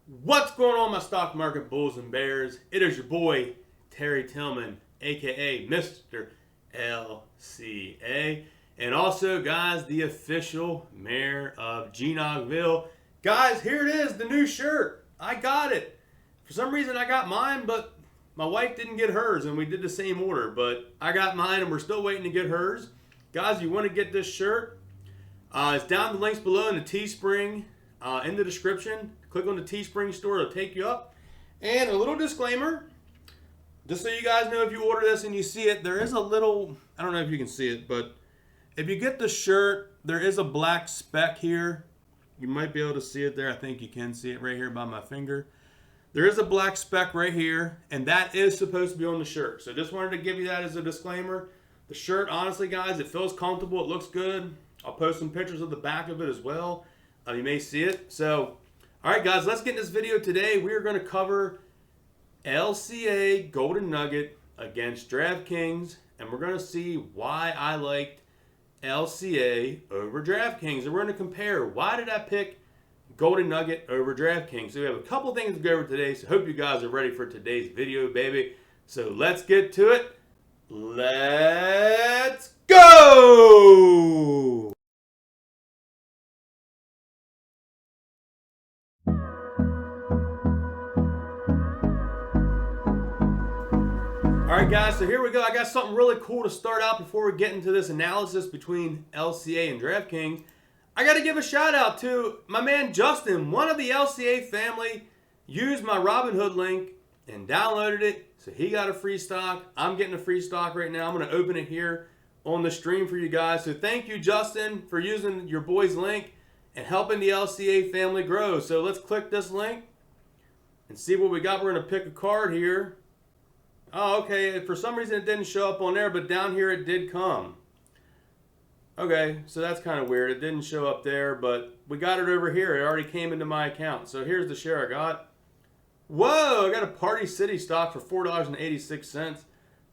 What's going on, my stock market bulls and bears? It is your boy, Terry Tillman, aka Mr. LCA. And also, guys, the official mayor of GNOGville. Guys, here it is, the new shirt. I got it. For some reason, I got mine, but my wife didn't get hers, and we did the same order. But I got mine, and we're still waiting to get hers. Guys, you want to get this shirt? It's down the links below in the Teespring, in the description. Click on the Teespring store, it'll take you up. And a little disclaimer, just so you guys know, if you order this and you see it, there is a little, I don't know if you can see it, but if you get the shirt, there is a black speck here. You might be able to see it there. I think you can see it right here by my finger. There is a black speck right here, and that is supposed to be on the shirt. So just wanted to give you that as a disclaimer. The shirt, honestly, guys, it feels comfortable. It looks good. I'll post some pictures of the back of it as well. You may see it. So, all right, guys, let's get in this video today. We are going to cover LCA Golden Nugget against Draftkings, and we're going to see why I liked LCA over Draftkings. And we're going to compare why did I pick Golden Nugget over Draftkings. So we have a couple things to go over today, so hope you guys are ready for today's video, baby. So let's get to it. Let's go! Alright guys, so here we go. I got something really cool to start out before we get into this analysis between LCA and Draftkings. I got to give a shout out to my man Justin. One of the LCA family used my Robinhood link and downloaded it. So he got a free stock. I'm getting a free stock right now. I'm going to open it here on the stream for you guys. So thank you, Justin, for using your boy's link and helping the LCA family grow. So let's click this link and see what we got. We're going to pick a card here. Oh, okay. For some reason, it didn't show up on there, but down here it did come. Okay, so that's kind of weird. It didn't show up there, but we got it over here. It already came into my account. So here's the share I got. Whoa, I got a Party City stock for $4.86.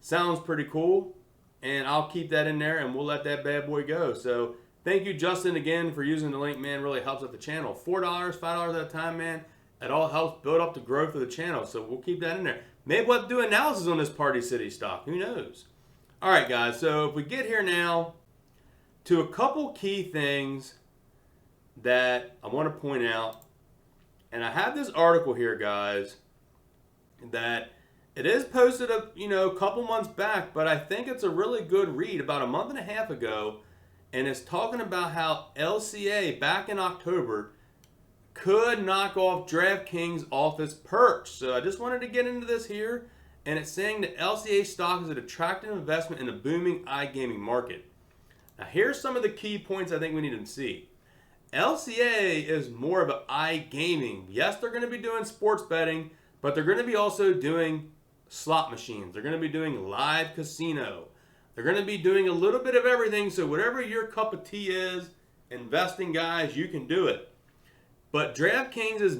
Sounds pretty cool. And I'll keep that in there, and we'll let that bad boy go. So thank you, Justin, again, for using the link, man. Really helps out the channel. $4, $5 at a time, man. It all helps build up the growth of the channel. So we'll keep that in there. Maybe we'll have to do analysis on this Party City stock. Who knows? All right, guys. So if we get here now to a couple key things that I want to point out. And I have this article here, guys, that it is posted a couple months back, but I think it's a really good read about a month and a half ago. And it's talking about how LCA back in October could knock off Draftkings off its perch. So I just wanted to get into this here. And it's saying that LCA stock is an attractive investment in a booming iGaming market. Now here's some of the key points I think we need to see. LCA is more of an iGaming. Yes, they're going to be doing sports betting, but they're going to be also doing slot machines. They're going to be doing live casino. They're going to be doing a little bit of everything. So whatever your cup of tea is, investing, guys, you can do it. But Draftkings is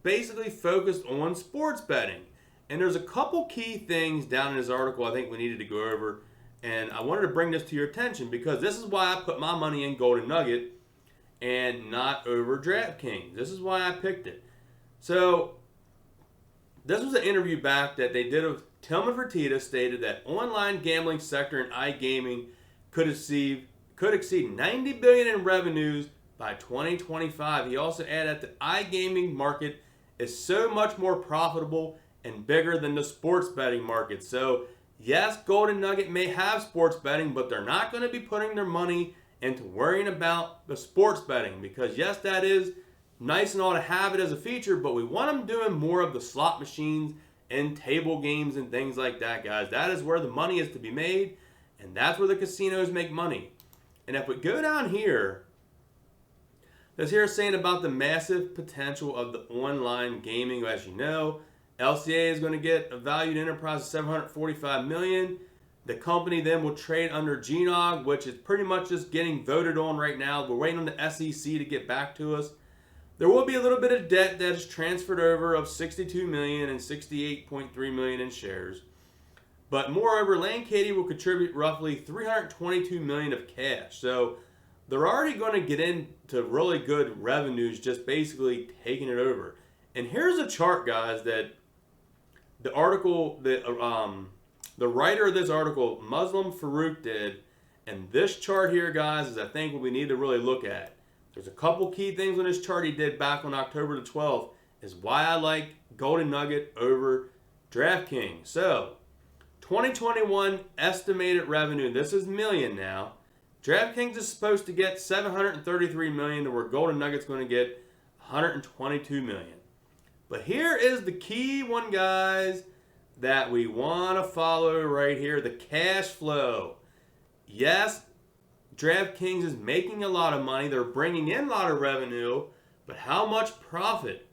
basically focused on sports betting. And there's a couple key things down in this article I think we needed to go over. And I wanted to bring this to your attention because this is why I put my money in Golden Nugget and not over Draftkings. This is why I picked it. So this was an interview back that they did of Tillman Fertitta stated that online gambling sector and iGaming could exceed $90 billion in revenues by 2025. He also added that the iGaming market is so much more profitable and bigger than the sports betting market. So yes, Golden Nugget may have sports betting, but they're not going to be putting their money into worrying about the sports betting because yes, that is nice and all to have it as a feature, but we want them doing more of the slot machines and table games and things like that, guys. That is where the money is to be made, and that's where the casinos make money. And if we go down here, this here is saying about the massive potential of the online gaming. As you know, LCA is going to get a valued enterprise of $745 million. The company then will trade under GNOG, which is pretty much just getting voted on right now. We're waiting on the SEC to get back to us. There will be a little bit of debt that is transferred over of $62 million and $68.3 million in shares. But moreover, Lane Katie will contribute roughly $322 million of cash. So they're already going to get into really good revenues just basically taking it over. And here's a chart, guys, that the article that the writer of this article, Muslim Farouk, did. And this chart here, guys, is I think what we need to really look at. There's a couple key things on this chart he did back on October the 12th is why I like Golden Nugget over DraftKings. So, 2021 estimated revenue, this is million now. DraftKings is supposed to get 733 million, to where Golden Nugget's going to get 122 million. But here is the key one, guys, that we want to follow right here, the cash flow. Yes, DraftKings is making a lot of money. They're bringing in a lot of revenue, but how much profit,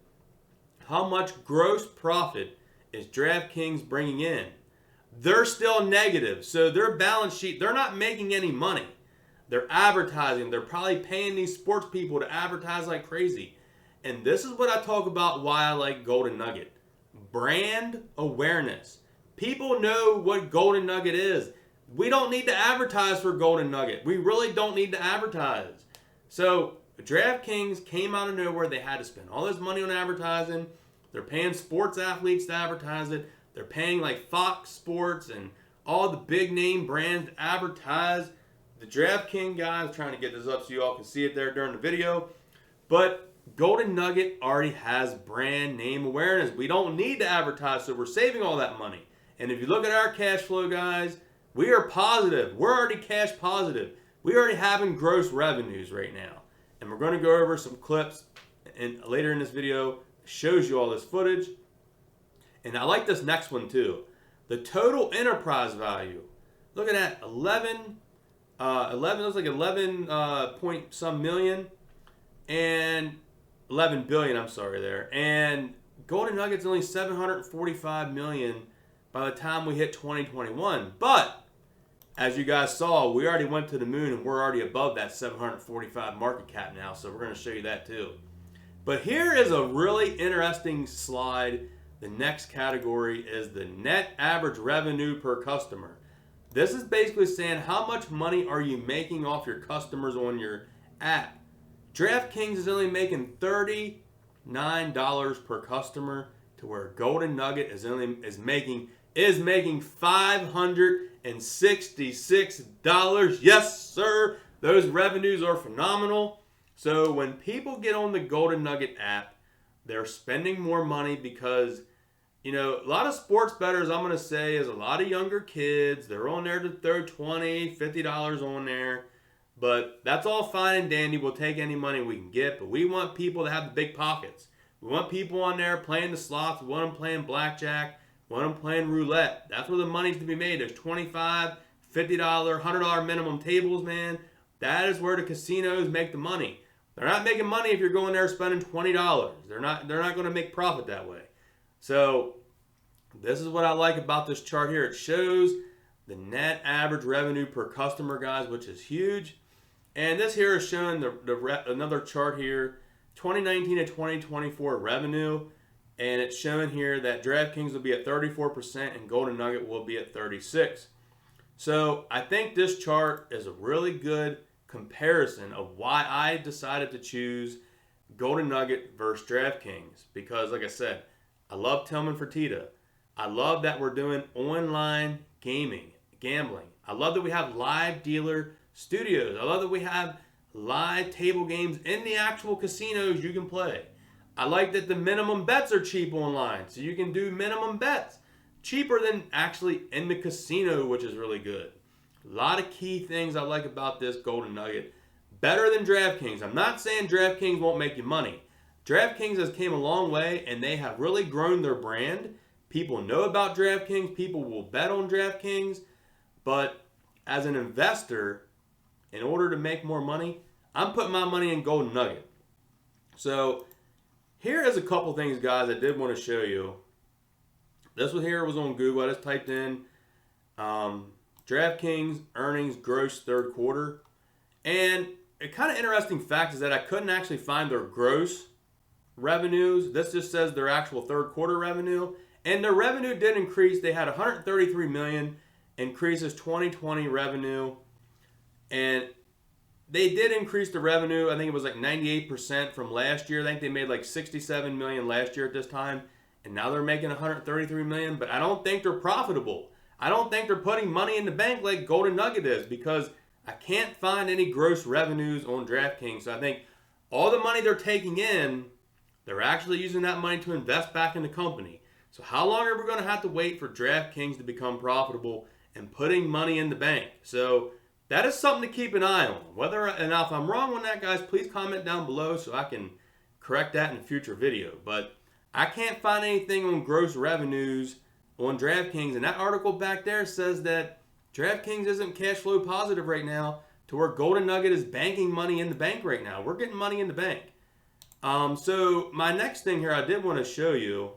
how much gross profit is DraftKings bringing in? They're still negative. So their balance sheet, they're not making any money. They're advertising. They're probably paying these sports people to advertise like crazy. And this is what I talk about why I like Golden Nugget. Brand awareness. People know what Golden Nugget is. We don't need to advertise for Golden Nugget. We really don't need to advertise. So DraftKings came out of nowhere. They had to spend all this money on advertising. They're paying sports athletes to advertise it. They're paying like Fox Sports and all the big name brands to advertise. The DraftKings guys, trying to get this up so you all can see it there during the video. But Golden Nugget already has brand name awareness. We don't need to advertise, so we're saving all that money. And if you look at our cash flow, guys, we are positive. We're already cash positive. We already having gross revenues right now. And we're going to go over some clips and later in this video shows you all this footage. And I like this next one too. The total enterprise value. Look at that, 11 looks like 11 point some million and 11 billion, I'm sorry there. And Golden Nugget's only 745 million by the time we hit 2021. But as you guys saw, we already went to the moon and we're already above that 745 market cap now. So we're going to show you that too. But here is a really interesting slide. The next category is the net average revenue per customer. This is basically saying how much money are you making off your customers on your app. DraftKings is only making $39 per customer, to where Golden Nugget is making $566. Yes, sir. Those revenues are phenomenal. So when people get on the Golden Nugget app, they're spending more money because, you know, a lot of sports bettors, I'm going to say, is a lot of younger kids. They're on there to throw $20, $50 on there. But that's all fine and dandy. We'll take any money we can get. But we want people to have the big pockets. We want people on there playing the slots. We want them playing blackjack. We want them playing roulette. That's where the money's to be made. There's $25, $50, $100 minimum tables, man. That is where the casinos make the money. They're not making money if you're going there spending $20. They're not going to make profit that way. So this is what I like about this chart here. It shows the net average revenue per customer, guys, which is huge. And this here is showing another chart here, 2019 to 2024 revenue. And it's showing here that DraftKings will be at 34% and Golden Nugget will be at 36%. So I think this chart is a really good comparison of why I decided to choose Golden Nugget versus DraftKings. Because like I said, I love Tillman Fertitta. I love that we're doing online gambling. I love that we have live dealer studios. I love that we have live table games in the actual casinos you can play. I like that the minimum bets are cheap online, so you can do minimum bets cheaper than actually in the casino, which is really good. A lot of key things I like about this Golden Nugget. Better than DraftKings. I'm not saying DraftKings won't make you money. DraftKings has came a long way, and they have really grown their brand. People know about DraftKings. People will bet on DraftKings. But as an investor, in order to make more money, I'm putting my money in Golden Nugget. So here is a couple things, guys, I did want to show you. This one here was on Google. I just typed in DraftKings earnings gross third quarter. And a kind of interesting fact is that I couldn't actually find their gross revenues. This just says their actual third quarter revenue. And their revenue did increase. They had 133 million increases 2020 revenue. And they did increase the revenue. I think it was like 98% from last year. I think they made like 67 million last year at this time, and now they're making 133 million. But I don't think they're profitable. I don't think they're putting money in the bank like Golden Nugget is, because I can't find any gross revenues on DraftKings. So I think all the money they're taking in, they're actually using that money to invest back in the company. So how long are we going to have to wait for DraftKings to become profitable and putting money in the bank? So that is something to keep an eye on. And now if I'm wrong on that, guys, please comment down below so I can correct that in a future video. But I can't find anything on gross revenues on DraftKings. And that article back there says that DraftKings isn't cash flow positive right now, to where Golden Nugget is banking money in the bank right now. We're getting money in the bank. So my next thing here I did want to show you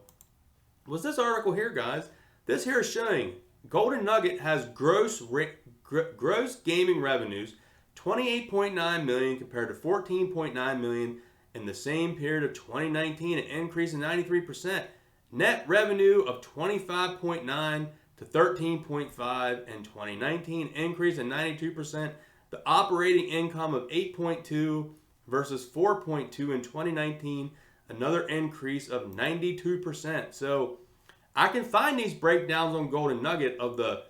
was this article here, guys. This here is showing Golden Nugget has gross gaming revenues 28.9 million compared to 14.9 million in the same period of 2019, an increase of 93%. Net revenue of 25.9 to 13.5 in 2019, increase of 92%. The operating income of 8.2 versus 4.2 in 2019, another increase of 92%. So I can find these breakdowns on Golden Nugget of the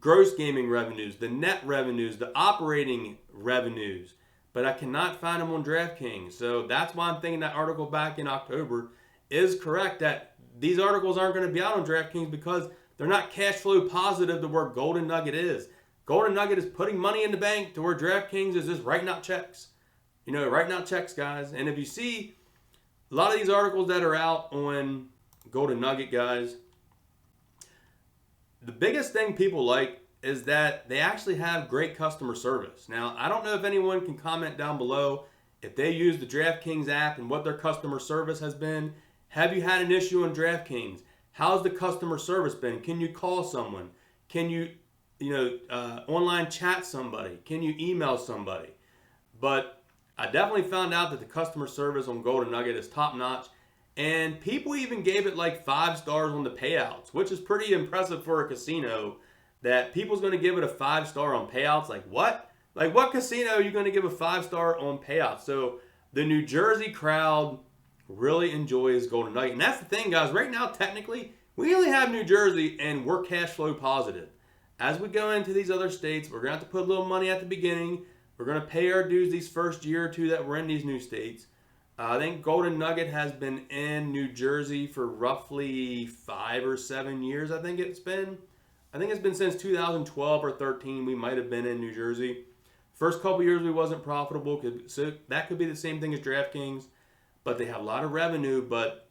gross gaming revenues, the net revenues, the operating revenues, but I cannot find them on DraftKings. So that's why I'm thinking that article back in October is correct, that these articles aren't going to be out on DraftKings because they're not cash flow positive to where Golden Nugget is. Golden Nugget is putting money in the bank to where DraftKings is just writing out checks. You know, writing out checks, guys. And if you see a lot of these articles that are out on Golden Nugget, guys, the biggest thing people like is that they actually have great customer service. Now, I don't know if anyone can comment down below if they use the DraftKings app and what their customer service has been. Have you had an issue on DraftKings? How's the customer service been? Can you call someone? Can you online chat somebody? Can you email somebody? But I definitely found out that the customer service on Golden Nugget is top notch. And people even gave it like 5 stars on the payouts, which is pretty impressive for a casino, that people's going to give it a 5-star on payouts. Like what? Like what casino are you going to give a 5-star on payouts? So the New Jersey crowd really enjoys Golden Nugget. And that's the thing, guys. Right now, technically, we only have New Jersey and we're cash flow positive. As we go into these other states, we're going to have to put a little money at the beginning. We're going to pay our dues these first year or two that we're in these new states. I think Golden Nugget has been in New Jersey for roughly 5 or 7 years, I think it's been. I think it's been since 2012 or 13 we might have been in New Jersey. First couple years we wasn't profitable, so that could be the same thing as DraftKings. But they have a lot of revenue, but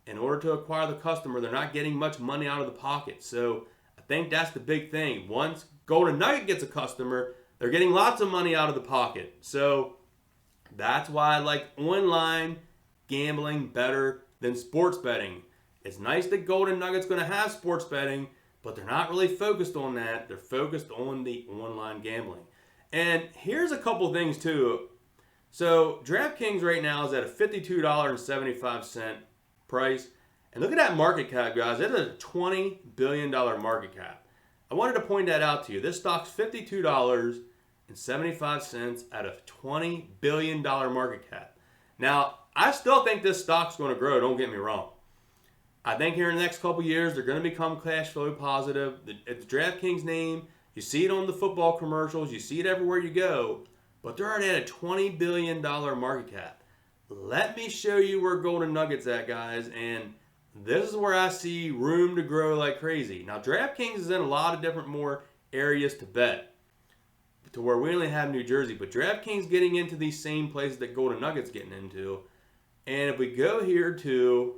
in order to acquire the customer, they're not getting much money out of the pocket. So I think that's the big thing. Once Golden Nugget gets a customer, they're getting lots of money out of the pocket. So that's why I like online gambling better than sports betting. It's nice that Golden Nugget's going to have sports betting, but they're not really focused on that. They're focused on the online gambling. And here's a couple things too. So DraftKings right now is at a $52.75 price. And look at that market cap, guys. It is a $20 billion market cap. I wanted to point that out to you. This stock's $52.75 at a $20 billion market cap. Now, I still think this stock's going to grow, don't get me wrong. I think here in the next couple years, they're going to become cash flow positive. It's DraftKings name. You see it on the football commercials. You see it everywhere you go. But they're already at a $20 billion market cap. Let me show you where Golden Nugget's at, guys. And this is where I see room to grow like crazy. Now, DraftKings is in a lot of different more areas to bet, to where we only have New Jersey. But DraftKings getting into these same places that Golden Nugget's getting into. And if we go here to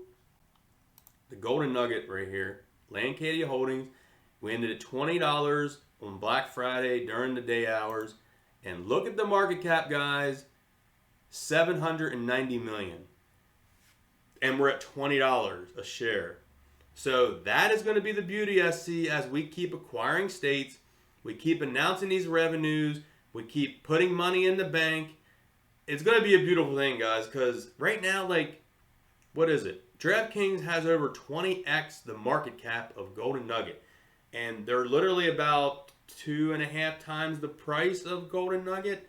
the Golden Nugget right here, Lancadia Holdings, we ended at $20 on Black Friday during the day hours. And look at the market cap, guys, $790 million. And we're at $20 a share. So that is going to be the beauty I see as we keep acquiring states. We keep announcing these revenues. We keep putting money in the bank. It's going to be a beautiful thing, guys, because right now, like, what is it? DraftKings has over 20x the market cap of Golden Nugget. And they're literally about 2.5 times the price of Golden Nugget.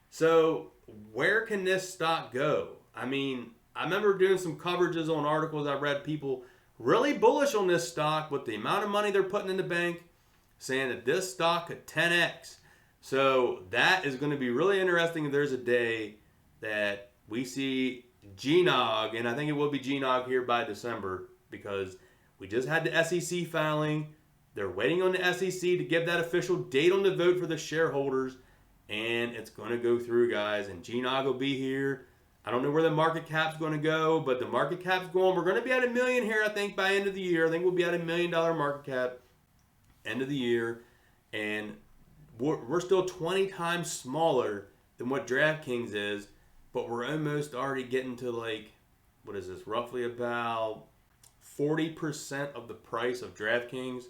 So where can this stock go? I mean, I remember doing some coverages on articles I read, people really bullish on this stock with the amount of money they're putting in the bank, saying that this stock could 10x. So that is going to be really interesting if there's a day that we see GNOG, and I think it will be GNOG here by December, because we just had the SEC filing. They're waiting on the SEC to give that official date on the vote for the shareholders, and it's going to go through, guys, and GNOG will be here. I don't know where the market cap's going to go, but the market cap's going. We're going to be at $1 million here, I think, by end of the year. I think we'll be at $1 million market cap end of the year, and we're still 20 times smaller than what Draftkings is, but we're almost already getting to, like, what is this, roughly about 40% of the price of Draftkings.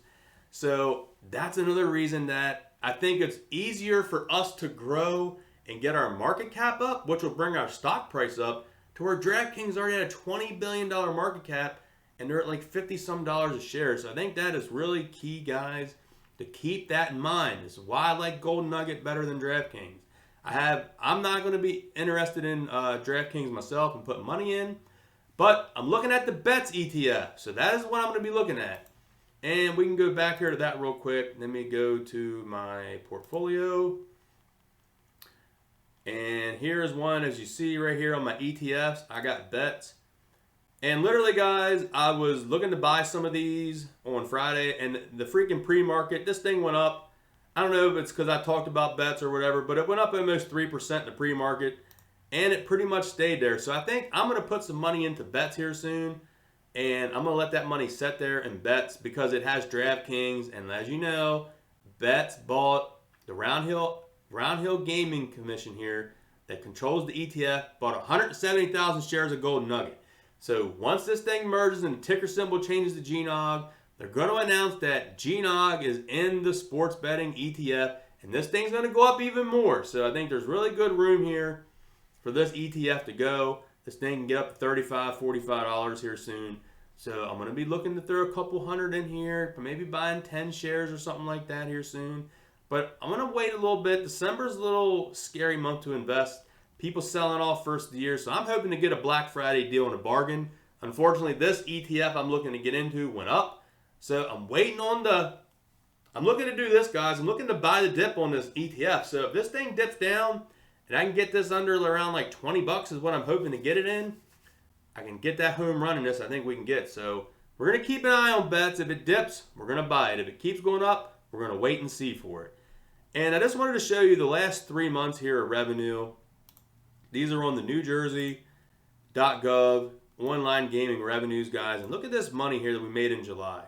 So that's another reason that I think it's easier for us to grow and get our market cap up, which will bring our stock price up to where Draftkings already had a $20 billion market cap and they're at like 50 some dollars a share. So I think that is really key, guys, to keep that in mind. This is why I like Gold Nugget better than Draftkings. I'm not going to be interested in Draftkings myself and putting money in, but I'm looking at the bets ETF. So that is what I'm going to be looking at. And we can go back here to that real quick. Let me go to my portfolio. And here's one, as you see right here on my ETFs, I got bets. And literally, guys, I was looking to buy some of these on Friday, and the freaking pre-market, this thing went up. I don't know if it's because I talked about bets or whatever, but it went up almost 3% in the pre-market, and it pretty much stayed there. So I think I'm going to put some money into bets here soon, and I'm going to let that money sit there in bets because it has Draftkings, and as you know, bets bought the Roundhill Gaming Commission here that controls the ETF, bought 170,000 shares of Gold Nugget. So once this thing merges and the ticker symbol changes to GNOG, they're going to announce that GNOG is in the sports betting ETF, and this thing's going to go up even more. So I think there's really good room here for this ETF to go. This thing can get up to $35, $45 here soon. So I'm going to be looking to throw a couple hundred in here, maybe buying 10 shares or something like that here soon. But I'm going to wait a little bit. December's a little scary month to invest. People selling off first of the year. So I'm hoping to get a Black Friday deal and a bargain. Unfortunately, this ETF I'm looking to get into went up. So I'm waiting on I'm looking to do this, guys. I'm looking to buy the dip on this ETF. So if this thing dips down and I can get this under around like 20 bucks is what I'm hoping to get it in, I can get that home run in this. I think we can get. So we're going to keep an eye on bets. If it dips, we're going to buy it. If it keeps going up, we're going to wait and see for it. And I just wanted to show you the last 3 months here of revenue. These are on the New Jersey.gov online gaming revenues, guys. And look at this money here that we made in July.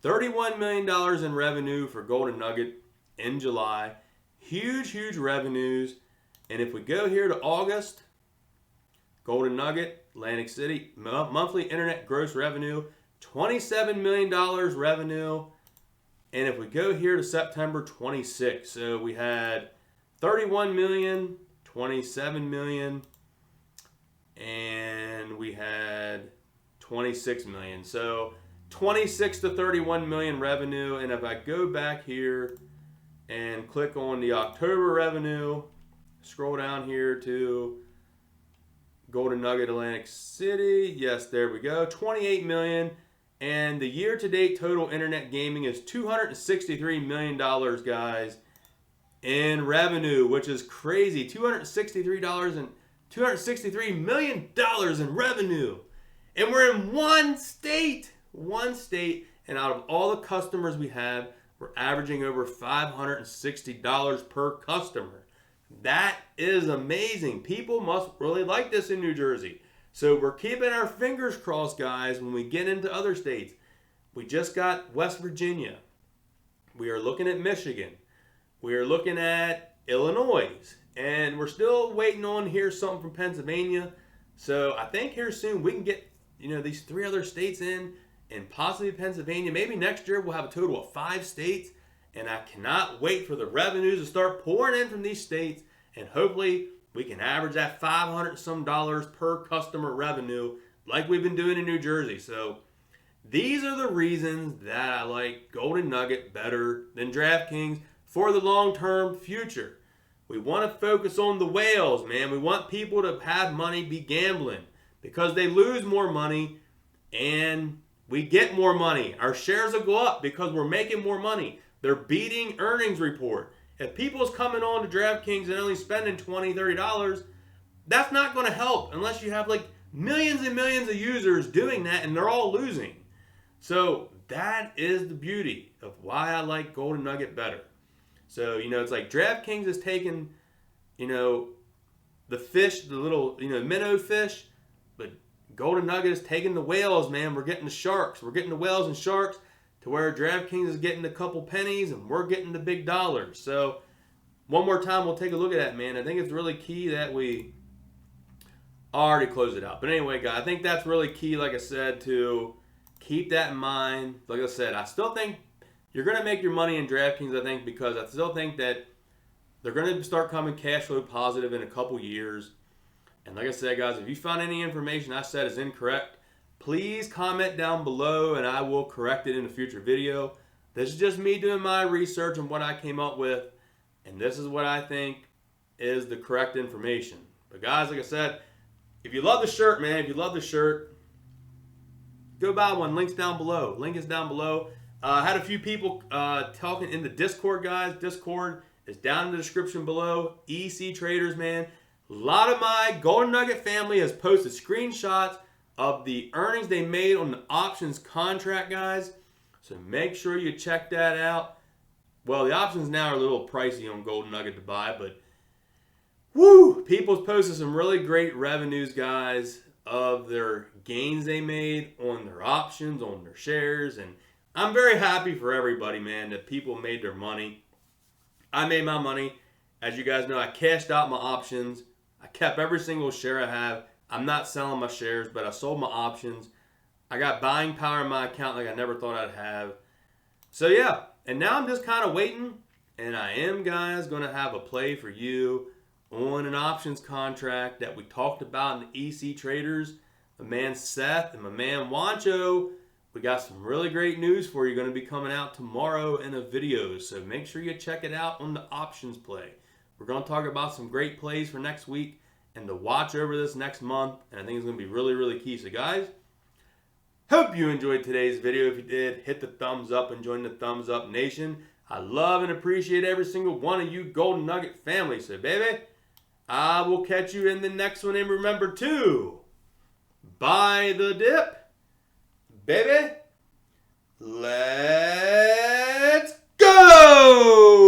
$31 million in revenue for Golden Nugget in July. Huge, huge revenues. And if we go here to August, Golden Nugget, Atlantic City, monthly internet gross revenue, $27 million revenue. And if we go here to September 26, so we had 31 million, 27 million, and we had 26 million. So 26 to 31 million revenue. And if I go back here and click on the October revenue, scroll down here to Golden Nugget Atlantic City. Yes, there we go. 28 million. And the year-to-date total internet gaming is $263 million, guys, in revenue, which is crazy. $263 million in revenue. And we're in one state, and out of all the customers we have, we're averaging over $560 per customer. That is amazing. People must really like this in New Jersey. So we're keeping our fingers crossed, guys, when we get into other states. We just got West Virginia. We are looking at Michigan. We are looking at Illinois. And we're still waiting on here something from Pennsylvania. So I think here soon we can get, these 3 other states in, and possibly Pennsylvania. Maybe next year we'll have a total of 5 states. And I cannot wait for the revenues to start pouring in from these states. And hopefully we can average that $500 some per customer revenue like we've been doing in New Jersey. So these are the reasons that I like Golden Nugget better than Draftkings for the long-term future. We want to focus on the whales, man. We want people to have money, be gambling, because they lose more money and we get more money. Our shares will go up because we're making more money. They're beating earnings report. If people's coming on to DraftKings and only spending $20, $30, that's not going to help unless you have like millions and millions of users doing that and they're all losing. So that is the beauty of why I like Golden Nugget better. So, it's like DraftKings is taking, the fish, the little, minnow fish, but Golden Nugget is taking the whales, man. We're getting the sharks. We're getting the whales and sharks to where DraftKings is getting a couple pennies and we're getting the big dollars. So one more time, we'll take a look at that, man. I think it's really key that we already close it out. But anyway, guys, I think that's really key, like I said, to keep that in mind. Like I said, I still think you're going to make your money in DraftKings, I think, because I still think that they're going to start coming cash flow positive in a couple years. And like I said, guys, if you found any information I said is incorrect, please comment down below and I will correct it in a future video. This is just me doing my research and what I came up with. And this is what I think is the correct information. But guys, like I said, if you love the shirt, man, if you love the shirt, go buy one. Link's down below. Link is down below. I had a few people talking in the Discord, guys. Discord is down in the description below. EC traders, man. A lot of my Golden Nugget family has posted screenshots of the earnings they made on the options contract, guys. So make sure you check that out. Well, the options now are a little pricey on Golden Nugget to buy, but woo! People's posted some really great revenues, guys, of their gains they made on their options, on their shares, and I'm very happy for everybody, man, that people made their money. I made my money. As you guys know, I cashed out my options. I kept every single share I have. I'm not selling my shares, but I sold my options. I got buying power in my account like I never thought I'd have. So, yeah. And now I'm just kind of waiting. And I am, guys, going to have a play for you on an options contract that we talked about in the EC Traders. My man Seth and my man Wancho. We got some really great news for you going to be coming out tomorrow in a video. So make sure you check it out on the options play. We're going to talk about some great plays for next week and to watch over this next month. And I think it's going to be really, really key. So guys, hope you enjoyed today's video. If you did, hit the thumbs up and join the Thumbs Up Nation. I love and appreciate every single one of you Golden Nugget family. So baby, I will catch you in the next one. And remember to buy the dip. Baby, let's go!